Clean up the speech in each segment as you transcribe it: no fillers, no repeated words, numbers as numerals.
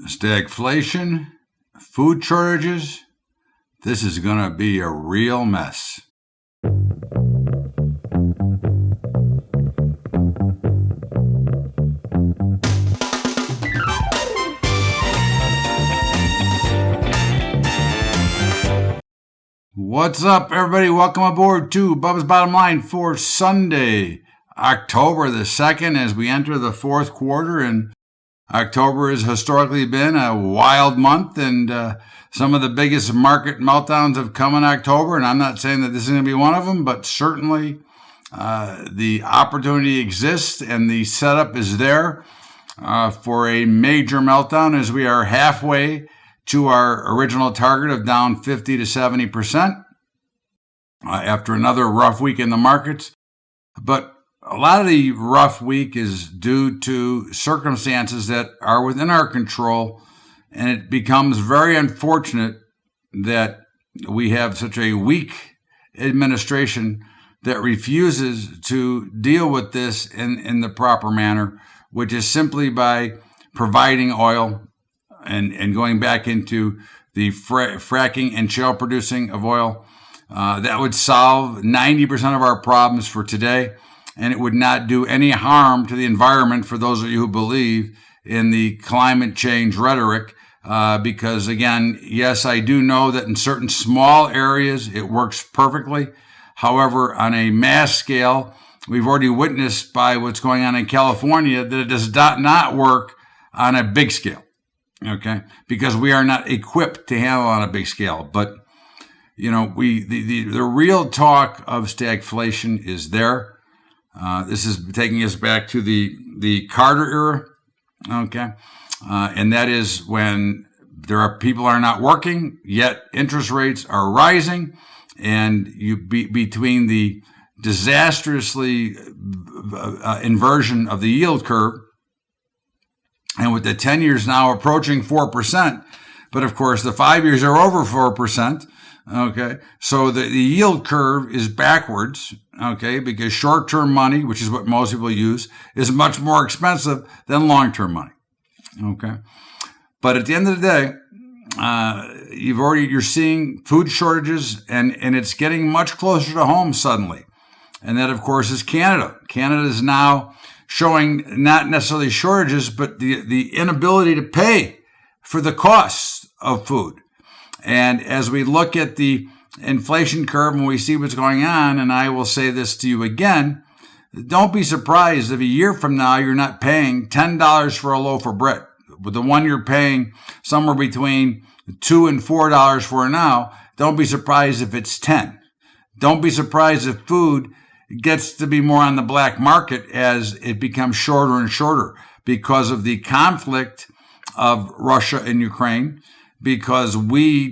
Stagflation, food shortages. This is going to be a real mess. What's up, everybody? Welcome aboard to Bubba's Bottom Line for Sunday, October the 2nd, as we enter the fourth quarter. And October has historically been a wild month, and some of the biggest market meltdowns have come in October. And I'm not saying that this is going to be one of them, but certainly the opportunity exists and the setup is there for a major meltdown, as we are halfway to our original target of down 50 to 70% after another rough week in the markets. But a lot of the rough week is due to circumstances that are within our control, and it becomes very unfortunate that we have such a weak administration that refuses to deal with this in the proper manner, which is simply by providing oil and going back into the fracking and shale producing of oil. That would solve 90% of our problems for today, and it would not do any harm to the environment for those of you who believe in the climate change rhetoric. Because again, yes, I do know that in certain small areas it works perfectly. However, on a mass scale, we've already witnessed by what's going on in California that it does not work on a big scale. Okay, because we are not equipped to handle on a big scale. But you know, the real talk of stagflation is there. This is taking us back to the Carter era. Okay, and that is when people are not working, yet interest rates are rising, and between the disastrously inversion of the yield curve, and with the 10 years now approaching 4%, but of course the 5 years are over 4%, okay? So the yield curve is backwards, okay? Because short-term money, which is what most people use, is much more expensive than long-term money, okay? But at the end of the day, you're seeing food shortages, and it's getting much closer to home suddenly. And that, of course, is Canada. Canada is now showing not necessarily shortages, but the inability to pay for the costs of food. And as we look at the inflation curve and we see what's going on, and I will say this to you again, don't be surprised if a year from now you're not paying $10 for a loaf of bread. With the one you're paying somewhere between $2 and $4 for now, don't be surprised if it's 10. Don't be surprised if food gets to be more on the black market as it becomes shorter and shorter because of the conflict of Russia and Ukraine, because we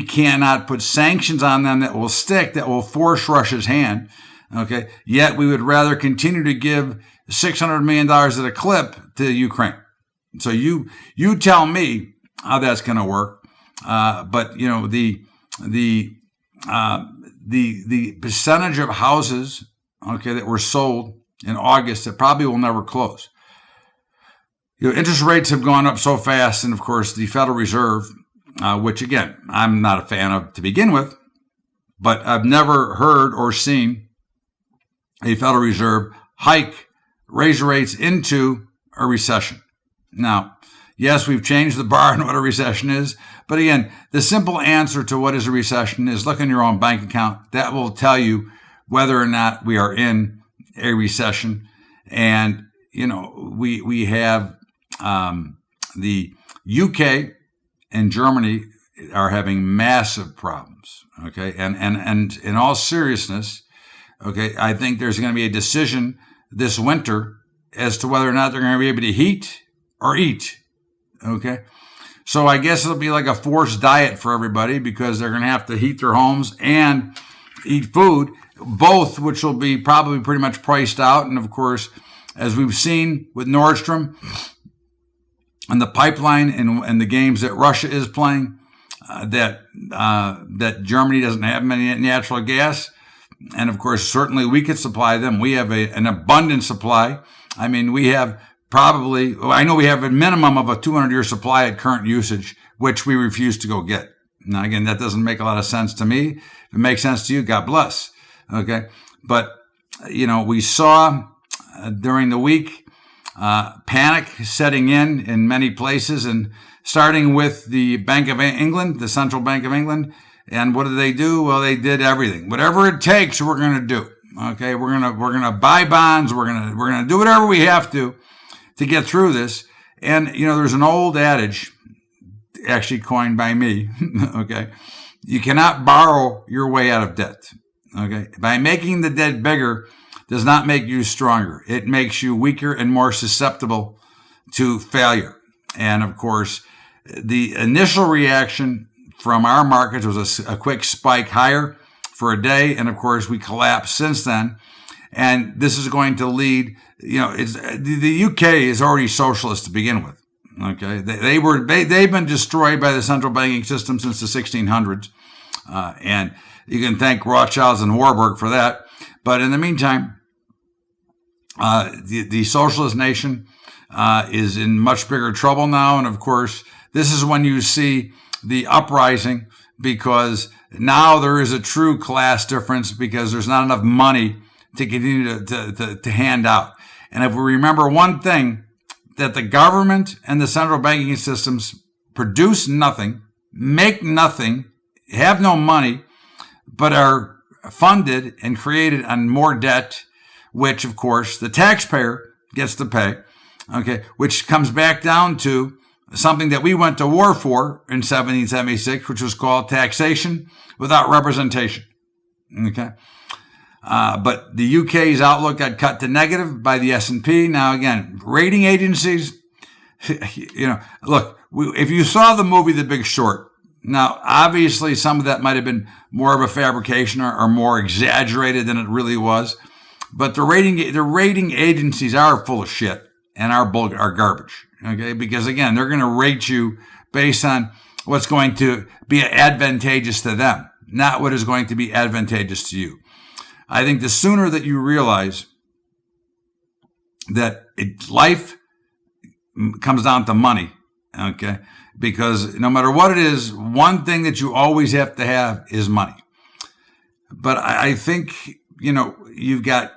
cannot put sanctions on them that will stick, that will force Russia's hand. Okay. Yet we would rather continue to give $600 million at a clip to Ukraine. So you tell me how that's going to work. But you know, the percentage of houses, okay, that were sold in August that probably will never close. You know, interest rates have gone up so fast, and of course the Federal Reserve, which again I'm not a fan of to begin with, but I've never heard or seen a Federal Reserve raise rates into a recession. Now, yes, we've changed the bar on what a recession is. But again, the simple answer to what is a recession is look in your own bank account. That will tell you whether or not we are in a recession. And, you know, we have the UK and Germany are having massive problems. Okay. And in all seriousness, okay, I think there's going to be a decision this winter as to whether or not they're going to be able to heat or eat. Okay. So I guess it'll be like a forced diet for everybody because they're going to have to heat their homes and eat food, both which will be probably pretty much priced out. And of course, as we've seen with Nordstrom and the pipeline and the games that Russia is playing, that Germany doesn't have many natural gas. And of course, certainly we could supply them. We have an abundant supply. I mean, we have probably, I know we have a minimum of a 200-year supply at current usage, which we refuse to go get. Now, again, that doesn't make a lot of sense to me. If it makes sense to you, God bless. Okay. But, we saw during the week panic setting in many places, and starting with the Bank of England, the Central Bank of England. And what did they do? Well, they did everything. Whatever it takes, we're going to do. Okay. We're going to buy bonds. We're going to do whatever we have to get through this. And, there's an old adage, actually coined by me. Okay. You cannot borrow your way out of debt. Okay. By making the debt bigger does not make you stronger. It makes you weaker and more susceptible to failure. And of course, the initial reaction from our markets was a quick spike higher for a day. And of course, we collapsed since then. And this is going to lead, the UK is already socialist to begin with. Okay. They've been destroyed by the central banking system since the 1600s. And you can thank Rothschilds and Warburg for that. But in the meantime, the socialist nation is in much bigger trouble now. And of course, this is when you see the uprising, because now there is a true class difference, because there's not enough money to continue to hand out. And if we remember one thing, that the government and the central banking systems produce nothing, make nothing, have no money, but are funded and created on more debt, which of course the taxpayer gets to pay. Okay. Which comes back down to something that we went to war for in 1776, which was called taxation without representation. Okay. But the UK's outlook got cut to negative by the S&P. Now, again, rating agencies, look, if you saw the movie The Big Short, now, obviously, some of that might have been more of a fabrication or more exaggerated than it really was. But the rating agencies are full of shit and are garbage. Okay, because again, they're going to rate you based on what's going to be advantageous to them, not what is going to be advantageous to you. I think the sooner that you realize that life comes down to money, okay, because no matter what it is, one thing that you always have to have is money. But I think, you've got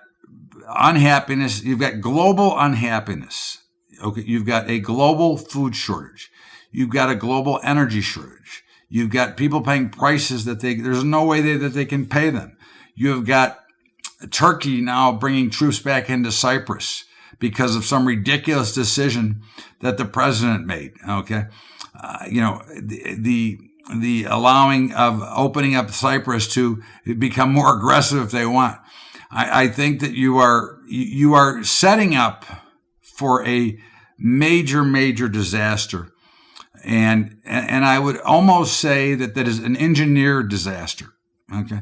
unhappiness, you've got global unhappiness. Okay, you've got a global food shortage. You've got a global energy shortage. You've got people paying prices that there's no way that they can pay them. You've got Turkey now bringing troops back into Cyprus because of some ridiculous decision that the president made. Okay, the allowing of opening up Cyprus to become more aggressive if they want. I think that you are setting up for a major disaster. And I would almost say that is an engineered disaster. Okay.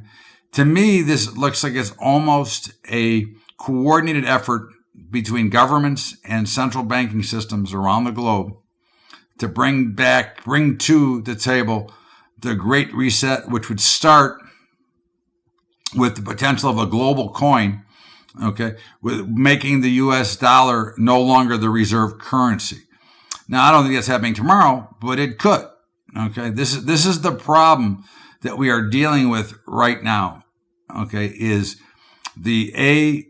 To me, this looks like it's almost a coordinated effort between governments and central banking systems around the globe to bring to the table the Great Reset, which would start with the potential of a global coin, okay, with making the U.S. dollar no longer the reserve currency. Now, I don't think that's happening tomorrow, but it could. Okay, this is the problem that we are dealing with right now. Okay, is a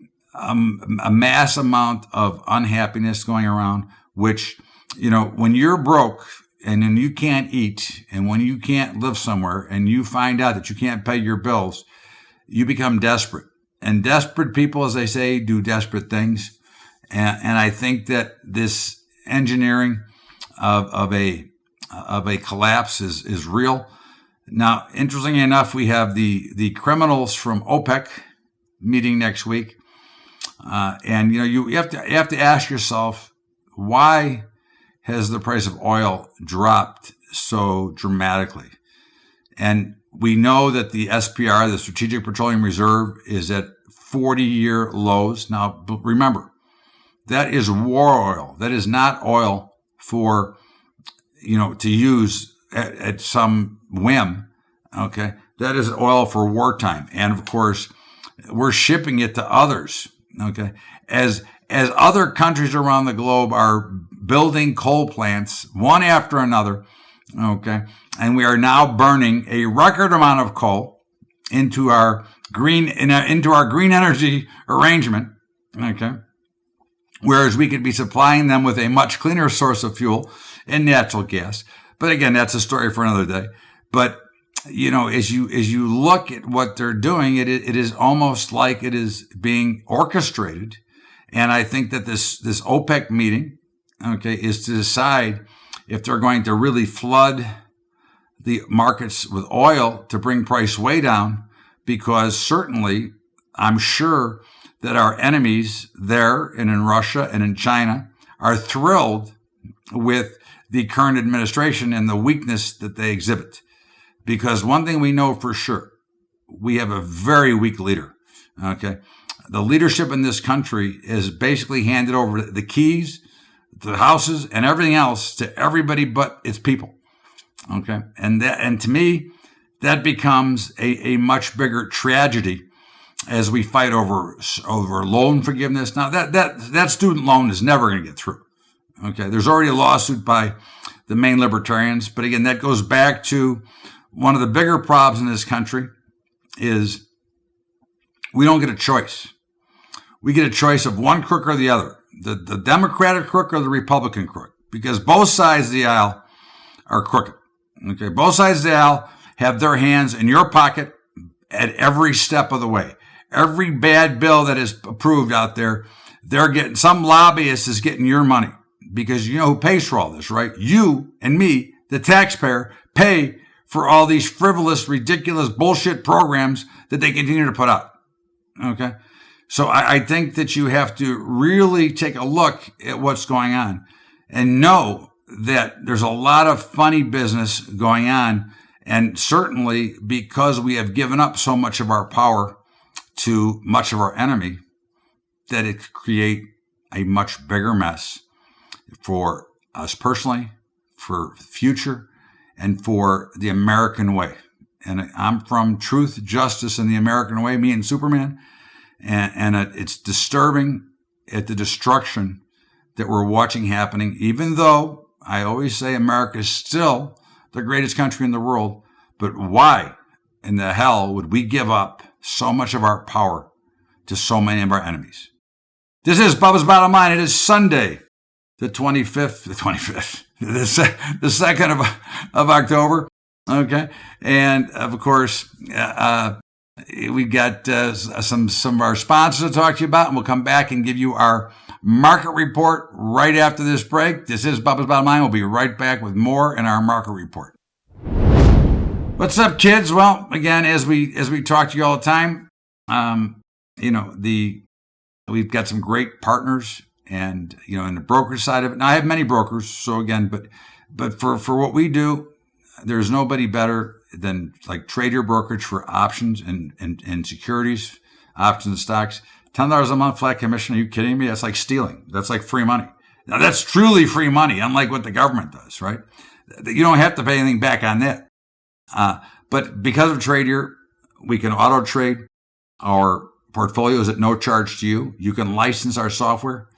mass amount of unhappiness going around, which, when you're broke and then you can't eat and when you can't live somewhere and you find out that you can't pay your bills, you become desperate. And desperate people, as they say, do desperate things. And I think that this engineering of a collapse is real. Now, interestingly enough, we have the criminals from OPEC meeting next week, and you have to ask yourself, why has the price of oil dropped so dramatically? And we know that the SPR, the Strategic Petroleum Reserve, is at 40-year lows. Now, remember, that is war oil. That is not oil for, to use at some whim. Okay. That is oil for wartime. And of course, we're shipping it to others. Okay. As as other countries around the globe are building coal plants, one after another, okay, and we are now burning a record amount of coal into our green energy arrangement, okay, whereas we could be supplying them with a much cleaner source of fuel in natural gas. But again, that's a story for another day. But as you look at what they're doing, it is almost like it is being orchestrated. And I think that this OPEC meeting, okay, is to decide if they're going to really flood the markets with oil to bring price way down, because certainly I'm sure that our enemies there and in Russia and in China are thrilled with the current administration and the weakness that they exhibit. Because one thing we know for sure, we have a very weak leader, okay? The leadership in this country is basically handed over the keys, the houses, and everything else to everybody but its people, okay? And to me, that becomes a much bigger tragedy as we fight over loan forgiveness. Now, that student loan is never going to get through, okay? There's already a lawsuit by the main libertarians, but again, that goes back to one of the bigger problems in this country is we don't get a choice. We get a choice of one crook or the other, the Democratic crook or the Republican crook, because both sides of the aisle are crooked. Okay, both sides of the aisle have their hands in your pocket at every step of the way. Every bad bill that is approved out there, they're getting, some lobbyist is getting your money, because you know who pays for all this, right? You and me, the taxpayer, pay for all these frivolous, ridiculous bullshit programs that they continue to put out. Okay? So I think that you have to really take a look at what's going on and know that there's a lot of funny business going on. And certainly because we have given up so much of our power to much of our enemy, that it could create a much bigger mess for us personally, for the future, and for the American way. And I'm from Truth, Justice, and the American Way, me and Superman. And it's disturbing at the destruction that we're watching happening, even though I always say America is still the greatest country in the world. But why in the hell would we give up so much of our power to so many of our enemies? This is Bubba's Bottom Line. It is Sunday, the 2nd of October. Okay. And of course, we got some of our sponsors to talk to you about, and we'll come back and give you our market report right after this break. This is Bubba's Bottom Line. We'll be right back with more in our market report. What's up, kids? Well, again, as we talk to you all the time, we've got some great partners, and in the brokerage side of it. Now, I have many brokers, so again, but for what we do, there's nobody better than like Trade Your Brokerage for options and securities, options and stocks. $10 a month flat commission. Are you kidding me? That's like stealing. That's like free money. Now, that's truly free money, unlike what the government does, right? You don't have to pay anything back on that. But because of Trade Your, we can auto trade our portfolios at no charge to you. You can license our software.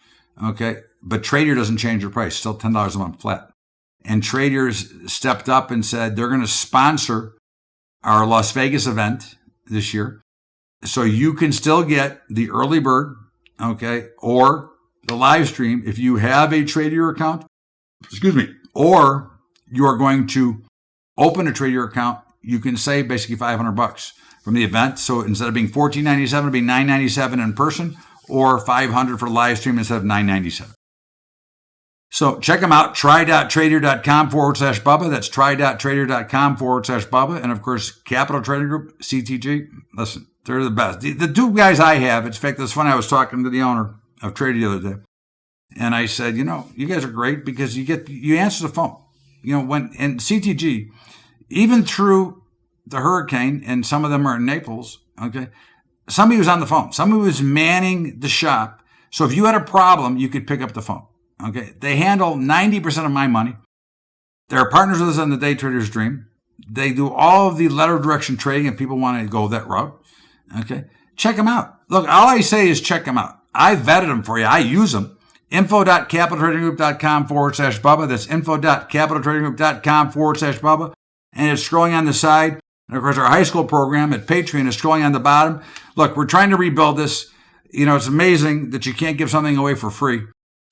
Okay. But Trade Your doesn't change your price. Still $10 a month flat. And Trade Your's stepped up and said they're going to sponsor our Las Vegas event this year. So you can still get the early bird, okay, or the live stream if you have a Trade Your account, or you are going to open a Trade Your account. You can save basically $500 from the event. So instead of being $14.97, it'll be $9.97 in person, or $500 for live stream instead of $9.97. So check them out, try.tradeyour.com/Bubba. That's try.tradeyour.com/Bubba. And of course, Capital Trading Group, CTG. Listen, they're the best. The two guys I have, in fact, it's funny, I was talking to the owner of Trade the other day. And I said, you guys are great because you answer the phone. And CTG, even through the hurricane, and some of them are in Naples, okay, somebody was on the phone. Somebody was manning the shop. So if you had a problem, you could pick up the phone. Okay, they handle 90% of my money. They're partners with us on the Day Trader's Dream. They do all of the letter direction trading if people want to go that route. Okay, check them out. Look, all I say is check them out. I vetted them for you. I use them. info.capitaltradinggroup.com/Bubba. That's info.capitaltradinggroup.com/Bubba. And it's scrolling on the side. And of course, our high school program at Patreon is scrolling on the bottom. Look, we're trying to rebuild this. It's amazing that you can't give something away for free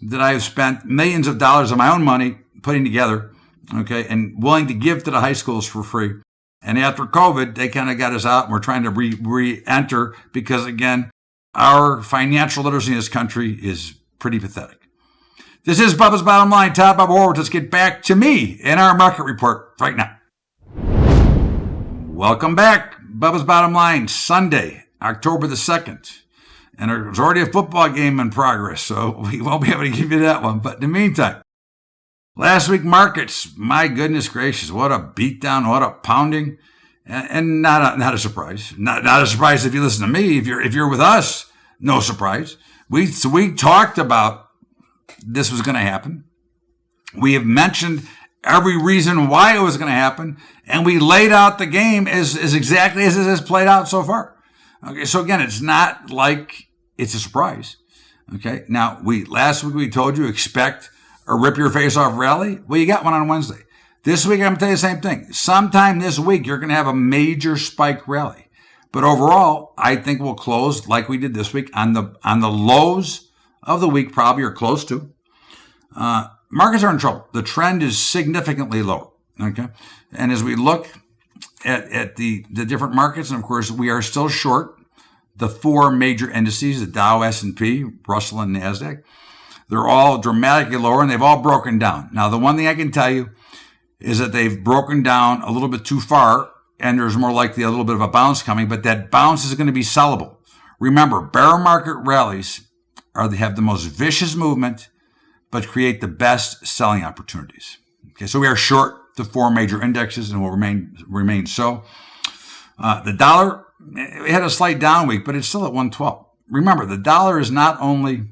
that I have spent millions of dollars of my own money putting together, okay, and willing to give to the high schools for free. And after COVID, they kind of got us out, and we're trying to re-enter because, again, our financial literacy in this country is pretty pathetic. This is Bubba's Bottom Line, Top Bubba Horowitz. Let's get back to me and our market report right now. Welcome back. Bubba's Bottom Line, Sunday, October the 2nd. And there's already a football game in progress, so we won't be able to give you that one. But in the meantime, last week markets, my goodness gracious, what a beatdown, what a pounding. And not a surprise. Not a surprise if you listen to me. If you're with us, no surprise. We talked about this was going to happen. We have mentioned every reason why it was going to happen, and we laid out the game as exactly as it has played out so far. Okay, so again, it's not like it's a surprise. Okay, now last week we told you expect a rip your face off rally. Well, you got one on Wednesday. This week I'm going to tell you the same thing. Sometime this week you're going to have a major spike rally, but overall I think we'll close like we did this week on the lows of the week, probably or close to. Markets are in trouble. The trend is significantly lower. Okay, and as we look at the different markets, and of course we are still short the four major indices: the Dow, S&P, Russell, and Nasdaq. They're all dramatically lower, and they've all broken down. Now, the one thing I can tell you is that they've broken down a little bit too far, and there's more likely a little bit of a bounce coming, but that bounce is going to be sellable. Remember, bear market rallies have the most vicious movement, but create the best selling opportunities. Okay, so we are short the four major indexes and will remain so. The dollar, it had a slight down week, but it's still at 112. Remember, the dollar is not only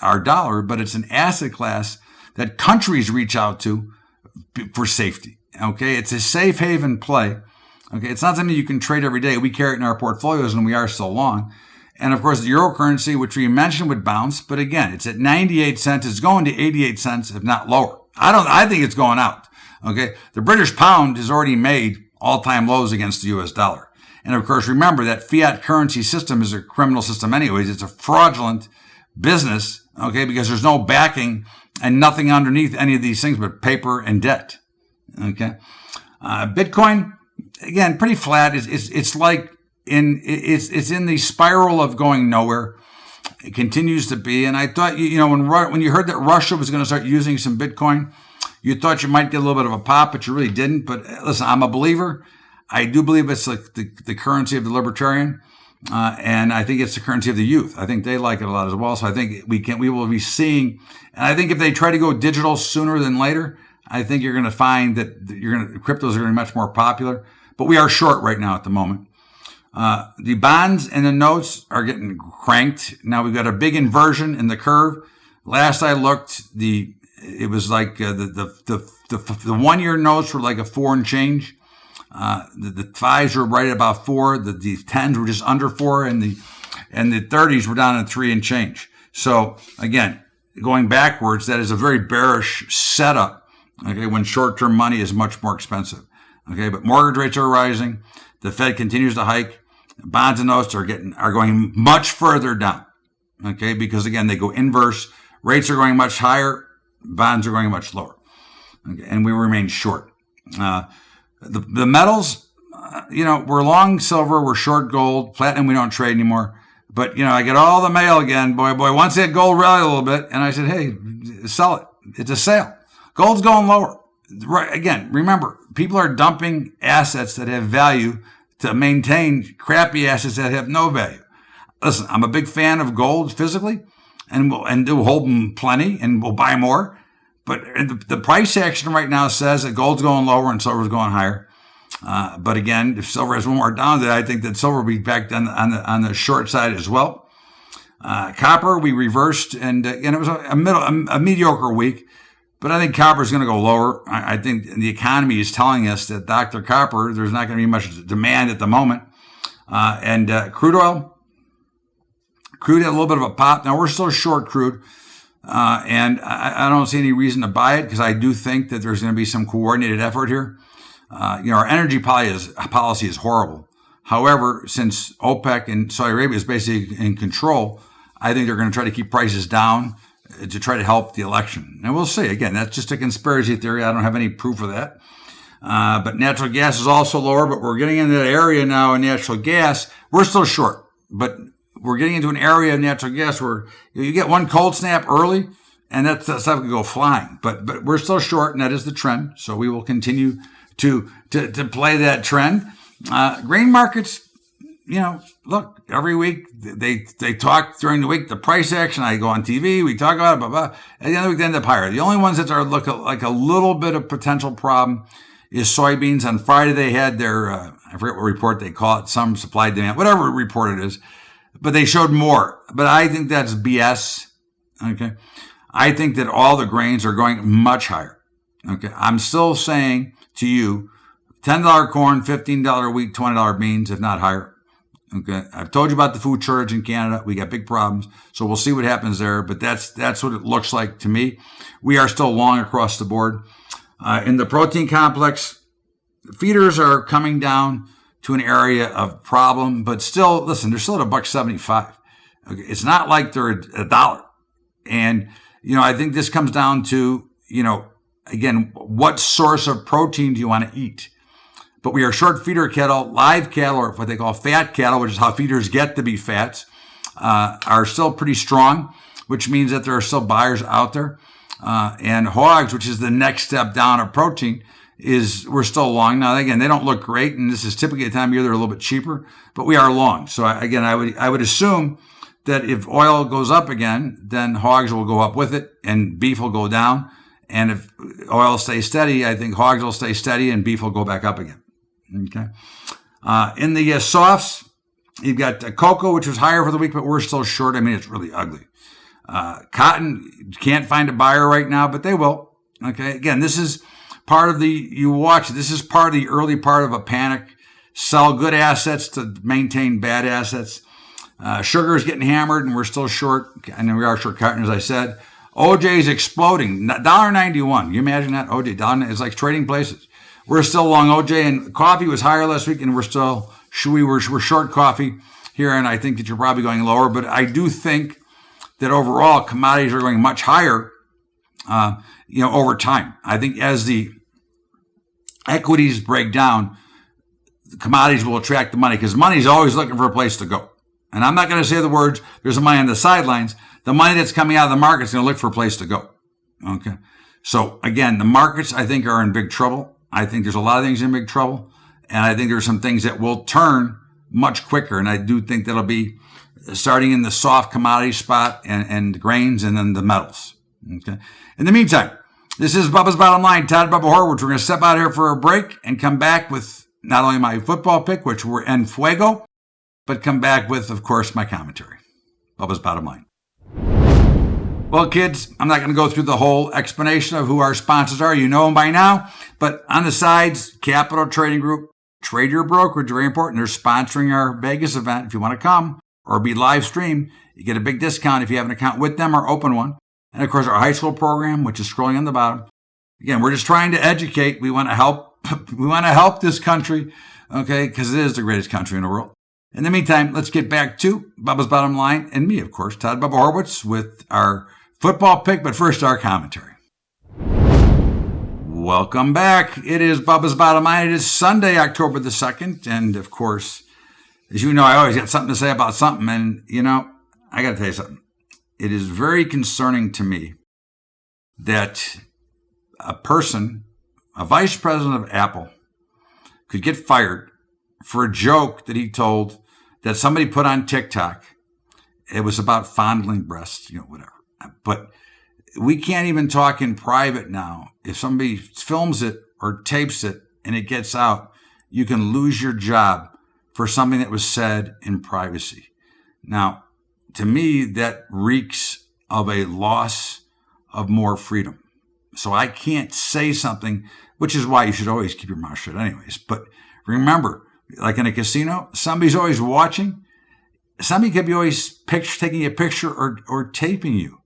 our dollar, but it's an asset class that countries reach out to for safety. Okay, it's a safe haven play. Okay, it's not something you can trade every day. We carry it in our portfolios, and we are so long. And of course, the euro currency, which we mentioned would bounce, but again, it's at 98 cents. It's going to 88 cents, if not lower. I think it's going out. Okay, the British pound has already made all-time lows against the U.S. dollar. And of course, remember that fiat currency system is a criminal system anyways. It's a fraudulent business, okay, because there's no backing and nothing underneath any of these things but paper and debt. Okay, Bitcoin, again, pretty flat. It's like it's in the spiral of going nowhere. It continues to be. And I thought, when you heard that Russia was going to start using some Bitcoin, you thought you might get a little bit of a pop, but you really didn't. But listen, I'm a believer. I do believe it's like the currency of the libertarian. And I think it's the currency of the youth. I think they like it a lot as well. So I think we will be seeing, and I think if they try to go digital sooner than later, I think you're going to find that cryptos are going to be much more popular. But we are short right now at the moment. The bonds and the notes are getting cranked. Now we've got a big inversion in the curve. Last I looked, it was like the 1 year notes were like a 4 and change. The fives were right at about 4. The 10s were just under 4, and the 30s were down at 3 and change. So again, going backwards, that is a very bearish setup. Okay, when short-term money is much more expensive. Okay, but mortgage rates are rising. The Fed continues to hike. Bonds and notes are going much further down. Okay, because again, they go inverse. Rates are going much higher. Bonds are going much lower. Okay, and we remain short. The metals, we're long silver, we're short gold, platinum we don't trade anymore. But, I get all the mail again, boy, once that gold rallied a little bit, and I said, hey, sell it. It's a sale. Gold's going lower. Right, again, remember, people are dumping assets that have value to maintain crappy assets that have no value. Listen, I'm a big fan of gold physically, and we'll hold them plenty, and we'll buy more. But the price action right now says that gold's going lower and silver's going higher. But again, if silver has one more down, then I think that silver will be back on the short side as well. Copper, we reversed, and it was a mediocre week. But I think copper is going to go lower. I think the economy is telling us that Dr. Copper, there's not going to be much demand at the moment. And crude oil, Crude had a little bit of a pop. Now we're still short crude. And I don't see any reason to buy it because I do think that there's going to be some coordinated effort here. Our energy policy is horrible. However, since OPEC and Saudi Arabia is basically in control, I think they're going to try to keep prices down to try to help the election. And we'll see. Again, that's just a conspiracy theory. I don't have any proof of that. But natural gas is also lower, but we're getting into that area now in natural gas. We're still short, but we're getting into an area of natural gas where you get one cold snap early and that stuff can go flying. But we're still short, and that is the trend. So we will continue to play that trend. Grain markets, look, every week they talk during the week, the price action. I go on TV, we talk about it, blah, blah. At the end of the week, they end up higher. The only ones that are look like a little bit of potential problem is soybeans. On Friday, they had their, I forget what report they call it, some supply demand, whatever report it is, but they showed more. But I think that's BS. Okay. I think that all the grains are going much higher. Okay. I'm still saying to you, $10 corn, $15 wheat, $20 beans, if not higher. Okay. I've told you about the food shortage in Canada. We got big problems. So we'll see what happens there. But that's what it looks like to me. We are still long across the board. In the protein complex, feeders are coming down to an area of problem, but still, listen, they're still at $1.75. Okay. It's not like they're $1. And, I think this comes down to, again, what source of protein do you want to eat? But we are short feeder cattle, live cattle, or what they call fat cattle, which is how feeders get to be fats, are still pretty strong, which means that there are still buyers out there. And hogs, which is the next step down of protein, we're still long. Now, again, they don't look great, and this is typically a time of year they're a little bit cheaper, but we are long. So again, I would assume that if oil goes up again, then hogs will go up with it and beef will go down. And if oil stays steady, I think hogs will stay steady and beef will go back up again. Okay. In the softs, you've got cocoa, which was higher for the week, but we're still short. I mean, it's really ugly. Cotton, can't find a buyer right now, but they will. Okay. Again, this is part of this is part of the early part of a panic. Sell good assets to maintain bad assets. Sugar is getting hammered and we're still short. And we are short cotton, as I said. OJ is exploding. $1.91. You imagine that? OJ, it's like trading places. We're still long OJ, and coffee was higher last week, and we're short coffee here, and I think that you're probably going lower. But I do think that overall commodities are going much higher, over time. I think as the equities break down, the commodities will attract the money because money is always looking for a place to go. And I'm not going to say the words, there's money on the sidelines. The money that's coming out of the market is going to look for a place to go. Okay. So again, the markets, I think, are in big trouble. I think there's a lot of things in big trouble. And I think there's some things that will turn much quicker. And I do think that'll be starting in the soft commodity spot and grains and then the metals. Okay. In the meantime, this is Bubba's Bottom Line. Todd Bubba Horwitz. We're going to step out here for a break and come back with not only my football pick, which we're en fuego, but come back with, of course, my commentary. Bubba's Bottom Line. Well, kids, I'm not going to go through the whole explanation of who our sponsors are. You know them by now. But on the sides, Capital Trading Group, Trade Your Brokerage, very important. They're sponsoring our Vegas event. If you want to come or be live streamed, you get a big discount if you have an account with them or open one. And, of course, our high school program, which is scrolling on the bottom. Again, we're just trying to educate. We want to help. We want to help this country, okay, because it is the greatest country in the world. In the meantime, let's get back to Bubba's Bottom Line and me, of course, Todd Bubba Horwitz, with our football pick, but first our commentary. Welcome back. It is Bubba's Bottom Line. It is Sunday, October the 2nd. And, of course, as you know, I always got something to say about something. And, I got to tell you something. It is very concerning to me that a vice president of Apple, could get fired for a joke that he told that somebody put on TikTok. It was about fondling breasts, whatever. But we can't even talk in private now. If somebody films it or tapes it and it gets out, you can lose your job for something that was said in privacy. Now, to me, that reeks of a loss of more freedom. So I can't say something, which is why you should always keep your mouth shut anyways. But remember, like in a casino, somebody's always watching. somebody could be always taking a picture or taping you.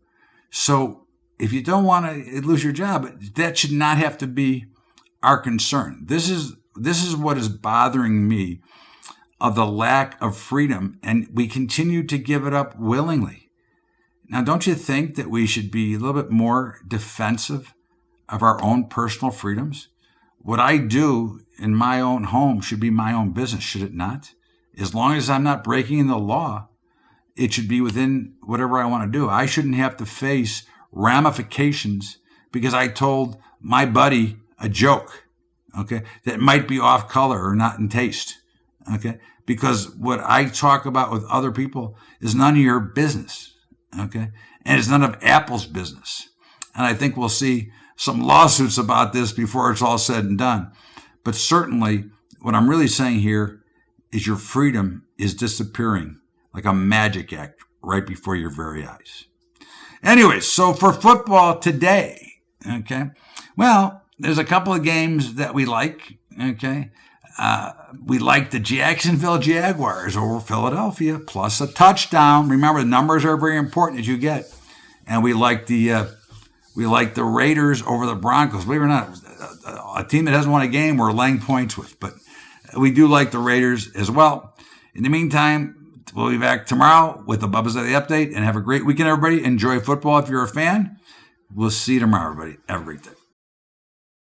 So if you don't want to lose your job, that should not have to be our concern. This is what is bothering me, of the lack of freedom, and we continue to give it up willingly. Now, don't you think that we should be a little bit more defensive of our own personal freedoms? What I do in my own home should be my own business, should it not? As long as I'm not breaking the law, it should be within whatever I want to do. I shouldn't have to face ramifications because I told my buddy a joke, okay, that might be off color or not in taste, okay? Because what I talk about with other people is none of your business, okay? And it's none of Apple's business. And I think we'll see some lawsuits about this before it's all said and done. But certainly, what I'm really saying here is your freedom is disappearing like a magic act right before your very eyes. Anyways, so for football today, okay, well, there's a couple of games that we like, okay. We like the Jacksonville Jaguars over Philadelphia plus a touchdown. Remember, the numbers are very important as you get. And we like the Raiders over the Broncos. Believe it or not, a team that hasn't won a game we're laying points with. But we do like the Raiders as well. In the meantime, we'll be back tomorrow with the Bubba's Daily Update. And have a great weekend, everybody. Enjoy football if you're a fan. We'll see you tomorrow, everybody. Have a great day.